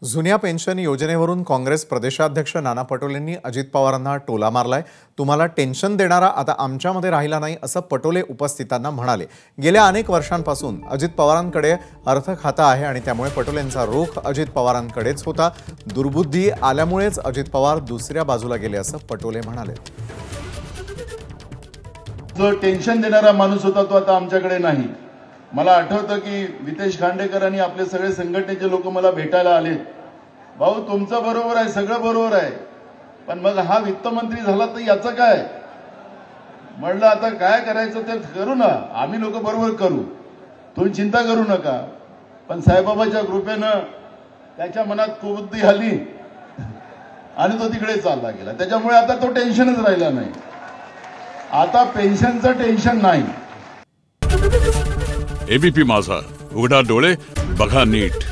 जुन्या पेन्शन योजनेवरून काँग्रेस प्रदेशाध्यक्ष नाना पटोलेंनी अजित पवारांना टोला मारलाय। तुम्हाला टेन्शन देणारा आता आमच्यामध्ये राहिला नाही असं पटोले उपस्थितांना म्हणाले। गेल्या अनेक वर्षांपासून अजित पवारांकडे अर्थ खातं आहे आणि त्यामुळे पटोलेंचा रोख अजित पवारांकडेच होता। दुर्बुद्धी आल्यामुळेच अजित पवार दुसऱ्या बाजूला गेले असं पटोले म्हणाले। जो टेन्शन देणारा माणूस होता तो आता आमच्याकडे नाही। मला आठवतं की नितेश खांडेकर आणि आपले सगळे संघटनेचे लोक मला भेटायला आले। भाऊ तुमचं बरोबर आहे, सगळं बरोबर आहे, पण मग हा वित्तमंत्री झाला तर याचं काय? म्हणलं आता काय करायचं ते करू ना, आम्ही लोक बरोबर करू, तुम्ही चिंता करू नका। पण साईबाबाच्या कृपेनं त्याच्या मनात कुबुद्धी आली आणि तो तिकडे चालला गेला। त्याच्यामुळे आता तो टेन्शनच राहिला नाही। आता पेन्शनचं टेन्शन नाही। एबीपी माझा, उघडा डोळे बघा नीट।